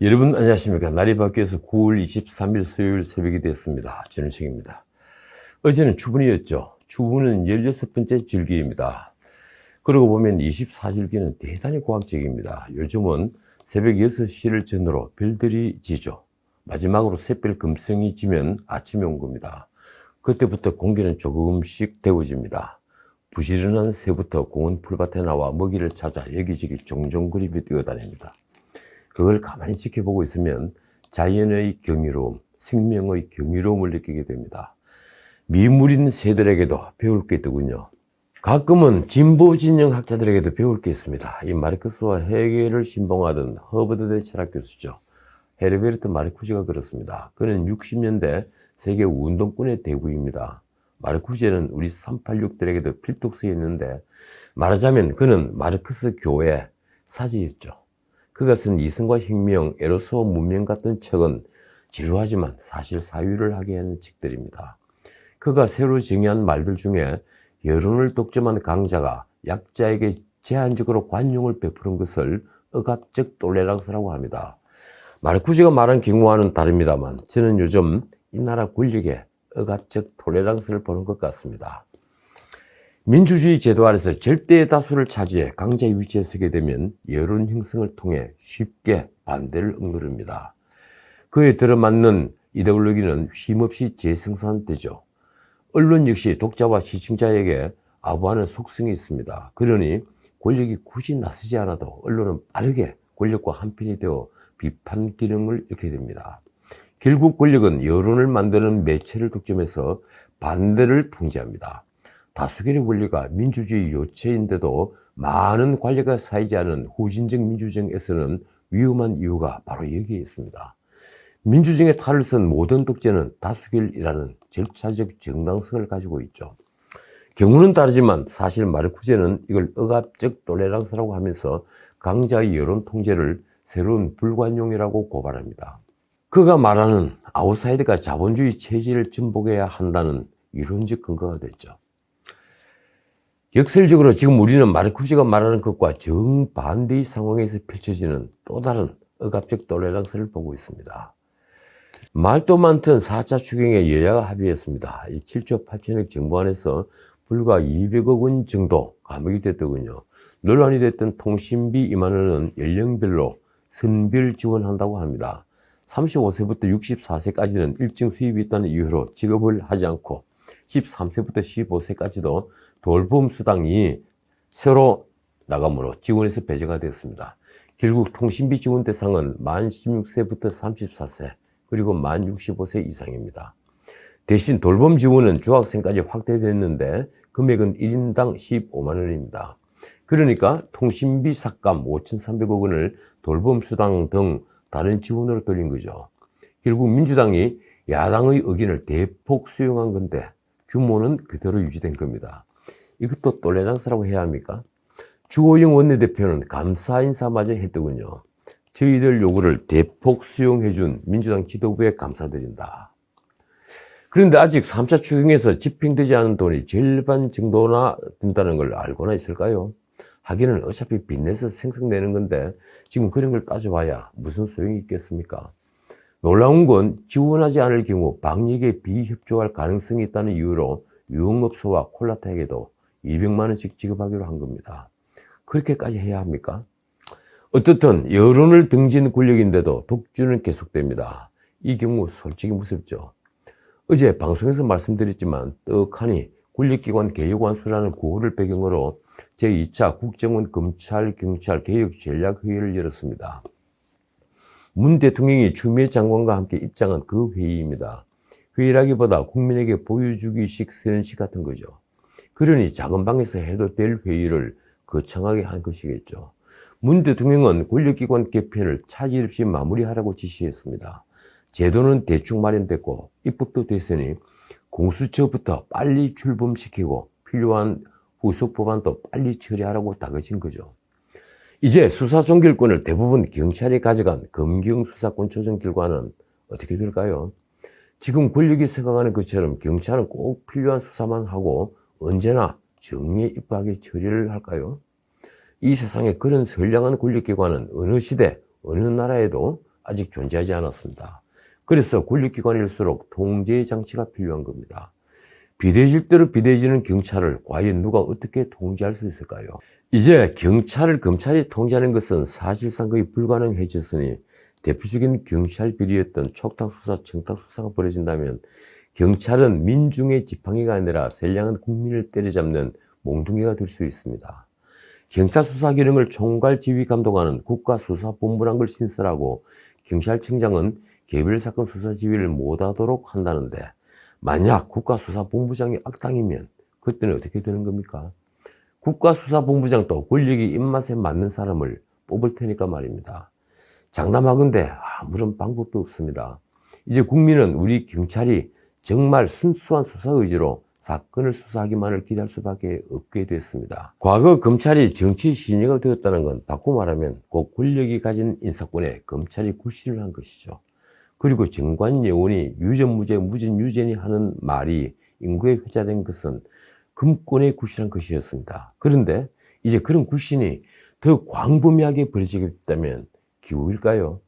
여러분 안녕하십니까. 날이 바뀌어서 9월 23일 수요일 새벽이 됐습니다. 전우식입니다. 어제는 추분이었죠. 추분은 16번째 절기입니다. 그러고 보면 24절기는 대단히 과학적입니다. 요즘은 새벽 6시를 전후로 별들이 지죠. 마지막으로 샛별 금성이 지면 아침이 온 겁니다. 그때부터 공기는 조금씩 데워집니다. 부지런한 새부터 공원 풀밭에 나와 먹이를 찾아 여기저기 종종 그립이 뛰어다닙니다. 그걸 가만히 지켜보고 있으면 자연의 경이로움, 생명의 경이로움을 느끼게 됩니다. 미물인 새들에게도 배울 게 있더군요. 가끔은 진보 진영 학자들에게도 배울 게 있습니다. 이 마르크스와 헤겔을 신봉하던 허버드 철학 교수죠. 헤르베르트 마르쿠제가 그렇습니다. 그는 60년대 세계 운동권의 대부입니다. 마르쿠제는 우리 386들에게도 필독서였는데 말하자면 그는 마르크스 교회 사제였죠. 그가 쓴 이성과 혁명, 에로스와 문명 같은 책은 지루하지만 사실 사유를 하게 하는 책들입니다. 그가 새로 정의한 말들 중에 여론을 독점한 강자가 약자에게 제한적으로 관용을 베푸는 것을 억압적 톨레랑스라고 합니다. 마르쿠제가 말한 경우와는 다릅니다만 저는 요즘 이 나라 권력에 억압적 톨레랑스를 보는 것 같습니다. 민주주의 제도 아래서 절대 다수를 차지해 강자의 위치에 서게 되면 여론 형성을 통해 쉽게 반대를 억누릅니다. 그에 들어맞는 이데올로기는 쉼없이 재생산되죠. 언론 역시 독자와 시청자에게 아부하는 속성이 있습니다. 그러니 권력이 굳이 나서지 않아도 언론은 빠르게 권력과 한편이 되어 비판 기능을 잃게 됩니다. 결국 권력은 여론을 만드는 매체를 독점해서 반대를 통제합니다. 다수결의 원리가 민주주의 요체인데도 많은 관리가 쌓이지 않은 후진적 민주정에서는 위험한 이유가 바로 여기에 있습니다. 민주정의 탈을 쓴 모든 독재는 다수결이라는 절차적 정당성을 가지고 있죠. 경우는 다르지만 사실 마르쿠제는 이걸 억압적 톨레랑스라고 하면서 강자의 여론 통제를 새로운 불관용이라고 고발합니다. 그가 말하는 아웃사이드가 자본주의 체제를 전복해야 한다는 이론적 근거가 됐죠. 역설적으로 지금 우리는 마르쿠제가 말하는 것과 정반대의 상황에서 펼쳐지는 또 다른 억압적 톨레랑스를 보고 있습니다. 말도 많던 4차 추경에 여야가 합의했습니다. 이 7조 8천억 정부 안에서 불과 200억 원 정도 감액이 됐더군요. 논란이 됐던 통신비 2만 원은 연령별로 선별 지원한다고 합니다. 35세부터 64세까지는 일정 수입이 있다는 이유로 지급을 하지 않고 13세부터 15세까지도 돌봄 수당이 새로 나감으로 지원에서 배제가 되었습니다. 결국 통신비 지원 대상은 만 16세부터 34세 그리고 만 65세 이상입니다. 대신 돌봄 지원은 중학생까지 확대됐는데 금액은 1인당 15만 원입니다. 그러니까 통신비 삭감 5,300억 원을 돌봄 수당 등 다른 지원으로 돌린 거죠. 결국 민주당이 야당의 의견을 대폭 수용한 건데 규모는 그대로 유지된 겁니다. 이것도 톨레랑스라고 해야 합니까? 주호영 원내대표는 감사 인사마저 했더군요. 저희들 요구를 대폭 수용해준 민주당 지도부에 감사드린다. 그런데 아직 3차 추경에서 집행되지 않은 돈이 절반 정도나 된다는 걸 알고나 있을까요? 하기는 어차피 빚내서 생성내는 건데 지금 그런 걸 따져봐야 무슨 소용이 있겠습니까? 놀라운 건 지원하지 않을 경우 방역에 비협조할 가능성이 있다는 이유로 유흥업소와 콜라타에게도 200만 원씩 지급하기로 한 겁니다. 그렇게까지 해야 합니까? 어떻든 여론을 등진 권력인데도 독주는 계속됩니다. 이 경우 솔직히 무섭죠. 어제 방송에서 말씀드렸지만 떡하니 권력기관 개혁완수라는 구호를 배경으로 제2차 국정원 검찰 경찰 개혁 전략회의를 열었습니다. 문 대통령이 추미애 장관과 함께 입장한 그 회의입니다. 회의라기보다 국민에게 보여주기식 서연식 같은 거죠. 그러니 작은 방에서 해도 될 회의를 거창하게 한 것이겠죠. 문 대통령은 권력기관 개편을 차질 없이 마무리하라고 지시했습니다. 제도는 대충 마련됐고 입법도 됐으니 공수처부터 빨리 출범시키고 필요한 후속 법안도 빨리 처리하라고 다그친 거죠. 이제 수사 종결권을 대부분 경찰이 가져간 검경 수사권 조정 결과는 어떻게 될까요? 지금 권력이 생각하는 것처럼 경찰은 꼭 필요한 수사만 하고 언제나 정의에 입각하게 처리를 할까요? 이 세상에 그런 선량한 권력기관은 어느 시대, 어느 나라에도 아직 존재하지 않았습니다. 그래서 권력기관일수록 통제 장치가 필요한 겁니다. 비대해질 대로 비대해지는 경찰을 과연 누가 어떻게 통제할 수 있을까요? 이제 경찰을 검찰이 통제하는 것은 사실상 거의 불가능해졌으니 대표적인 경찰 비리였던 촉탁수사, 청탁수사가 벌어진다면 경찰은 민중의 지팡이가 아니라 선량한 국민을 때려잡는 몽둥이가 될 수 있습니다. 경찰수사 기능을 총괄지휘 감독하는 국가수사본부란 걸 신설하고 경찰청장은 개별 사건 수사 지휘를 못하도록 한다는데 만약 국가수사본부장이 악당이면 그때는 어떻게 되는 겁니까? 국가수사본부장도 권력이 입맛에 맞는 사람을 뽑을 테니까 말입니다. 장담하건대 아무런 방법도 없습니다. 이제 국민은 우리 경찰이 정말 순수한 수사 의지로 사건을 수사하기만을 기대할 수밖에 없게 됐습니다. 과거 검찰이 정치 신예가 되었다는 건 바꿔 말하면 곧 권력이 가진 인사권에 검찰이 굴신을 한 것이죠. 그리고 정관예원이 유전무죄 무전유죄니 하는 말이 인구에 회자된 것은 금권에 굴신한 것이었습니다. 그런데 이제 그런 굴신이 더 광범위하게 벌어지게 됐다면 기우일까요?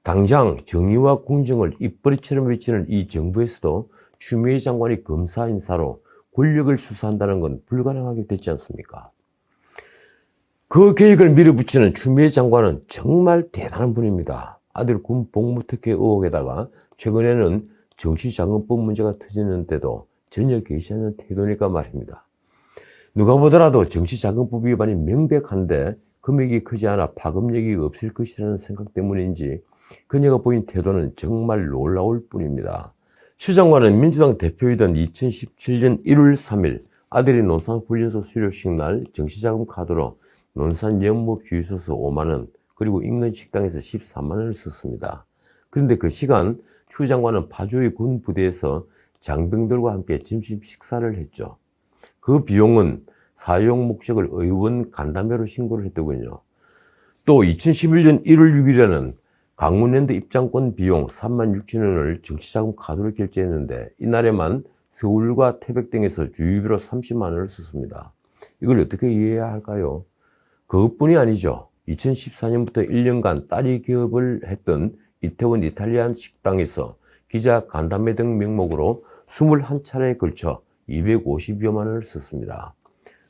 당장 정의와 공정을 입버릇처럼 외치는 이 정부에서도 추미애 장관이 검사 인사로 권력을 수사한다는 건 불가능하게 됐지 않습니까? 그 계획을 밀어붙이는 추미애 장관은 정말 대단한 분입니다. 아들 군 복무특혜 의혹에다가 최근에는 정치자금법 문제가 터지는데도 전혀 개의치 않는 태도니까 말입니다. 누가 보더라도 정치자금법 위반이 명백한데 금액이 크지 않아 파급력이 없을 것이라는 생각 때문인지 그녀가 보인 태도는 정말 놀라울 뿐입니다. 추 장관은 민주당 대표이던 2017년 1월 3일 아들이 논산훈련소 수료식 날 정치자금 카드로 논산 연못 주유소에서 5만원 그리고 인근 식당에서 14만원을 썼습니다. 그런데 그 시간 추 장관은 파주의 군 부대에서 장병들과 함께 점심 식사를 했죠. 그 비용은 사용 목적을 의원 간담회로 신고를 했더군요. 또 2011년 1월 6일에는 강원랜드 입장권 비용 36,000원을 정치자금 카드로 결제했는데 이날에만 서울과 태백 등에서 주유비로 30만원을 썼습니다. 이걸 어떻게 이해해야 할까요? 그것뿐이 아니죠. 2014년부터 1년간 딸이 기업을 했던 이태원 이탈리안 식당에서 기자 간담회 등 명목으로 21차례에 걸쳐 250여만 원을 썼습니다.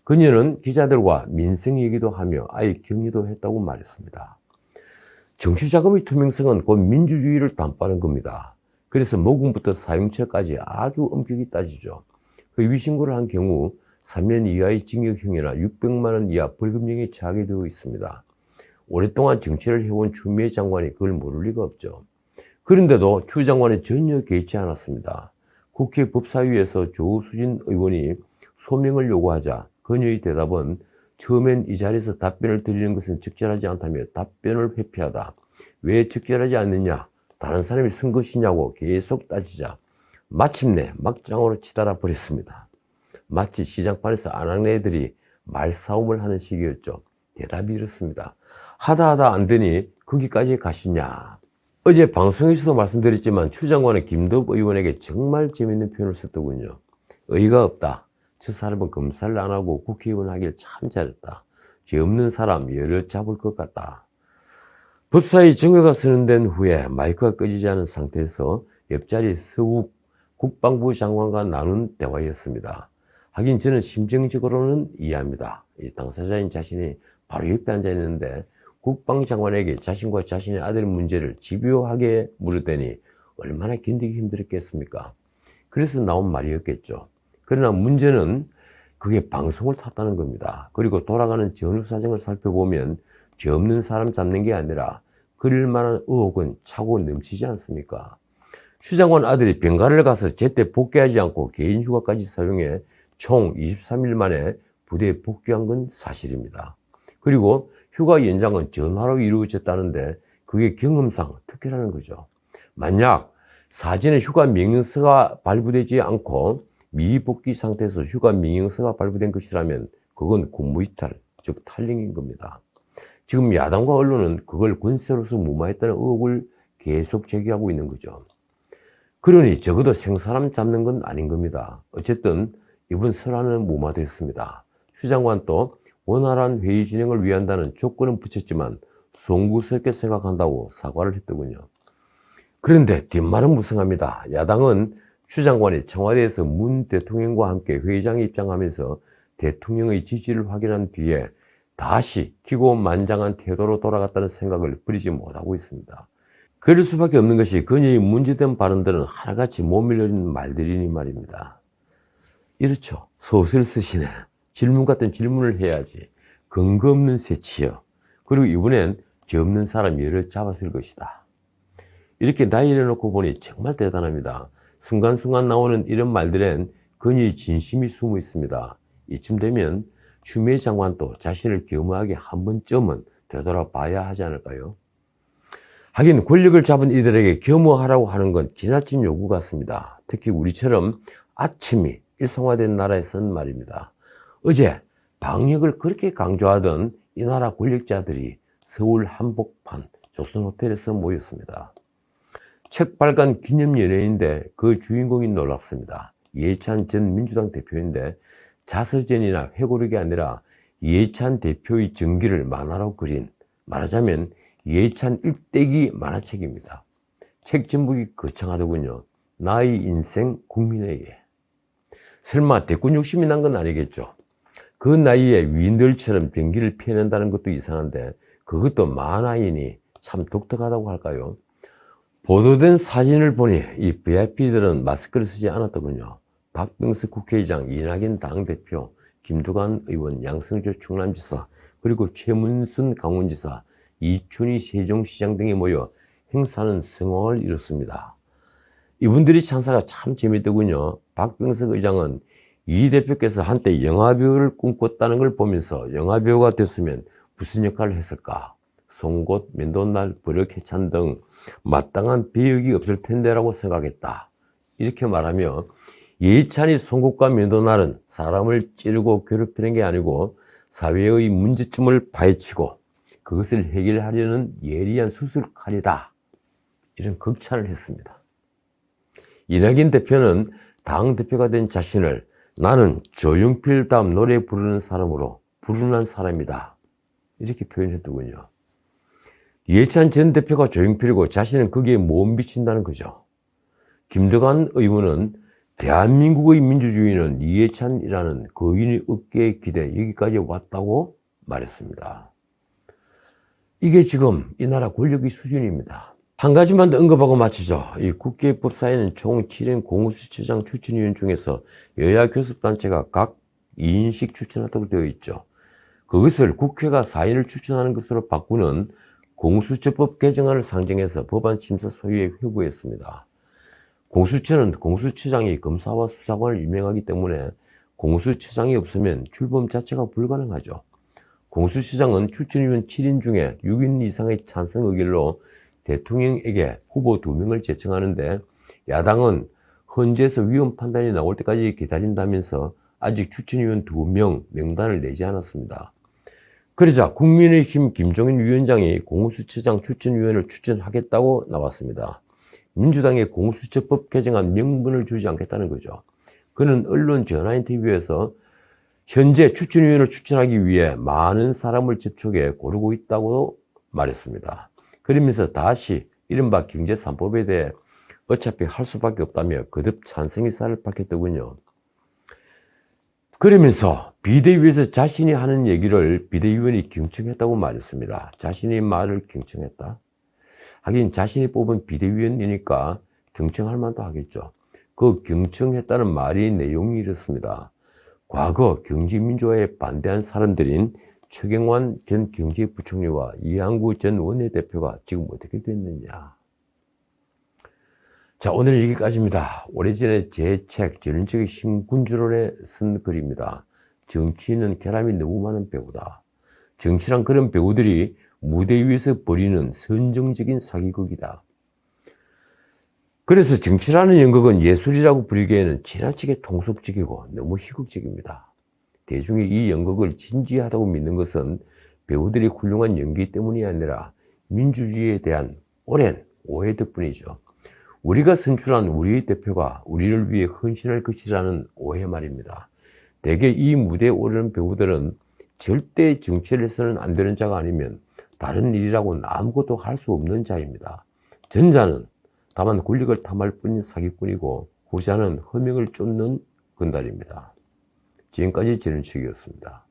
그녀는 기자들과 민생 얘기도 하며 아이 격리도 했다고 말했습니다. 정치자금의 투명성은 곧 민주주의를 담보하는 겁니다. 그래서 모금부터 사용처까지 아주 엄격히 따지죠. 위신고를 한 경우 3년 이하의 징역형이나 600만 원 이하 벌금형에 처하게 되어 있습니다. 오랫동안 정치를 해온 추미애 장관이 그걸 모를 리가 없죠. 그런데도 추 장관은 전혀 개의치 않았습니다. 국회 법사위에서 조수진 의원이 소명을 요구하자 그녀의 대답은 처음엔 이 자리에서 답변을 드리는 것은 적절하지 않다며 답변을 회피하다. 왜 적절하지 않느냐? 다른 사람이 쓴 것이냐고 계속 따지자 마침내 막장으로 치달아 버렸습니다. 마치 시장판에서 아낙네들이 말싸움을 하는 식이었죠. 대답이 이렇습니다. 하다 안 되니 거기까지 가시냐. 어제 방송에서도 말씀드렸지만 추 장관은 김도읍 의원에게 정말 재밌는 표현을 썼더군요. 의의가 없다. 저 사람은 검사를 안 하고 국회의원 하길 참 잘했다. 죄 없는 사람 열을 잡을 것 같다. 법사위 정회가 선언된 후에 마이크가 꺼지지 않은 상태에서 옆자리 서욱 국방부 장관과 나눈 대화였습니다. 하긴 저는 심정적으로는 이해합니다. 당사자인 자신이 바로 옆에 앉아 있는데 국방장관에게 자신과 자신의 아들 문제를 집요하게 물으더니 얼마나 견디기 힘들었겠습니까? 그래서 나온 말이었겠죠. 그러나 문제는 그게 방송을 탔다는 겁니다. 그리고 돌아가는 전후 사정을 살펴보면 죄 없는 사람 잡는 게 아니라 그럴 만한 의혹은 차고 넘치지 않습니까? 추 장관 아들이 병가를 가서 제때 복귀하지 않고 개인 휴가까지 사용해 총 23일 만에 부대에 복귀한 건 사실입니다. 그리고 휴가 연장은 전화로 이루어졌다는데 그게 경험상 특혜라는 거죠. 만약 사전에 휴가 명령서가 발부되지 않고 미복귀 상태에서 휴가 명령서가 발부된 것이라면 그건 군무이탈, 즉 탈령인 겁니다. 지금 야당과 언론은 그걸 권세로서 무마했다는 의혹을 계속 제기하고 있는 거죠. 그러니 적어도 생사람 잡는 건 아닌 겁니다. 어쨌든 이번 설안은 무마됐습니다. 추 장관도 원활한 회의 진행을 위한다는 조건은 붙였지만 송구스럽게 생각한다고 사과를 했더군요. 그런데 뒷말은 무성합니다. 야당은 추 장관이 청와대에서 문 대통령과 함께 회의장에 입장하면서 대통령의 지지를 확인한 뒤에 다시 기고만장한 태도로 돌아갔다는 생각을 버리지 못하고 있습니다. 그럴 수밖에 없는 것이 그녀의 문제된 발언들은 하나같이 못 밀려진 말들이니 말입니다. 이렇죠. 소설 쓰시네. 질문 같은 질문을 해야지. 근거 없는 새치여. 그리고 이번엔 죄 없는 사람 예를 잡았을 것이다. 이렇게 나열해 놓고 보니 정말 대단합니다. 순간순간 나오는 이런 말들엔 그녀의 진심이 숨어 있습니다. 이쯤 되면 추미애 장관도 자신을 겸허하게 한 번쯤은 되돌아봐야 하지 않을까요? 하긴 권력을 잡은 이들에게 겸허하라고 하는 건 지나친 요구 같습니다. 특히 우리처럼 아침이 일상화된 나라에서는 말입니다. 어제 방역을 그렇게 강조하던 이 나라 권력자들이 서울 한복판 조선호텔에서 모였습니다. 책 발간 기념연회인데 그 주인공이 놀랍습니다. 이해찬 전 민주당 대표인데 자서전이나 회고록이 아니라 이해찬 대표의 정기를 만화로 그린, 말하자면 이해찬 일대기 만화책입니다. 책 제목이 거창하더군요. 나의 인생 국민에게. 설마 대권 욕심이 난 건 아니겠죠. 그 나이에 위인들처럼 병기를 피해낸다는 것도 이상한데 그것도 만화이니 참 독특하다고 할까요? 보도된 사진을 보니 이 VIP들은 마스크를 쓰지 않았더군요. 박병석 국회의장, 이낙연 당대표, 김두관 의원, 양승조 충남지사, 그리고 최문순 강원지사, 이춘희 세종시장 등이 모여 행사는 성황을 이뤘습니다. 이분들이 찬사가 참 재밌더군요. 박병석 의장은 이 대표께서 한때 영화배우를 꿈꿨다는 걸 보면서 영화배우가 됐으면 무슨 역할을 했을까? 송곳, 맨돈날, 버럭해찬 등 마땅한 배역이 없을 텐데라고 생각했다. 이렇게 말하며 이해찬이 송곳과 맨돈날은 사람을 찌르고 괴롭히는 게 아니고 사회의 문제점을 파헤치고 그것을 해결하려는 예리한 수술칼이다. 이런 극찬을 했습니다. 이낙연 대표는 당대표가 된 자신을 나는 조용필 다음 노래 부르는 사람으로 불운한 사람이다. 이렇게 표현했더군요. 이해찬 전 대표가 조용필이고 자신은 거기에 못 미친다는 거죠. 김두관 의원은 대한민국의 민주주의는 이해찬이라는 거인의 어깨에 기대 여기까지 왔다고 말했습니다. 이게 지금 이 나라 권력의 수준입니다. 한 가지만 더 언급하고 마치죠. 이 국회법사위는 총 7인 공수처장 추천위원 중에서 여야 교섭단체가 각 2인씩 추천하도록 되어 있죠. 그것을 국회가 4인을 추천하는 것으로 바꾸는 공수처법 개정안을 상정해서 법안 심사 소위에 회부했습니다. 공수처는 공수처장이 검사와 수사관을 임명하기 때문에 공수처장이 없으면 출범 자체가 불가능하죠. 공수처장은 추천위원 7인 중에 6인 이상의 찬성 의결로 대통령에게 후보 2명을 제청하는데 야당은 헌재에서 위헌 판단이 나올 때까지 기다린다면서 아직 추천위원 2명 명단을 내지 않았습니다. 그러자 국민의힘 김종인 위원장이 공수처장 추천위원을 추천하겠다고 나왔습니다. 민주당의 공수처법 개정안 명분을 주지 않겠다는 거죠. 그는 언론 전화 인터뷰에서 현재 추천위원을 추천하기 위해 많은 사람을 접촉해 고르고 있다고 말했습니다. 그러면서 다시 이른바 경제 3법에 대해 어차피 할 수밖에 없다며 거듭 찬성 의사를 밝혔더군요. 그러면서 비대위에서 자신이 하는 얘기를 비대위원이 경청했다고 말했습니다. 자신의 말을 경청했다? 하긴 자신이 뽑은 비대위원이니까 경청할 만도 하겠죠. 그 경청했다는 말이 내용이 이렇습니다. 과거 경제민주화에 반대한 사람들인 최경환 전 경제부총리와 이한구 전 원내대표가 지금 어떻게 됐느냐. 자, 오늘은 여기까지입니다. 오래전에 제 책 전형적인 신군주론에 쓴 글입니다. 정치인은 결함이 너무 많은 배우다. 정치란 그런 배우들이 무대 위에서 벌이는 선정적인 사기극이다. 그래서 정치라는 연극은 예술이라고 부르기에는 지나치게 통속적이고 너무 희극적입니다. 대중이 이 연극을 진지하다고 믿는 것은 배우들이 훌륭한 연기 때문이 아니라 민주주의에 대한 오랜 오해 덕분이죠. 우리가 선출한 우리의 대표가 우리를 위해 헌신할 것이라는 오해 말입니다. 대개 이 무대에 오르는 배우들은 절대 정치를 해서는 안 되는 자가 아니면 다른 일이라고는 아무것도 할 수 없는 자입니다. 전자는 다만 권력을 탐할 뿐인 사기꾼이고 후자는 허명을 쫓는 건달입니다. 지금까지 지른책이었습니다.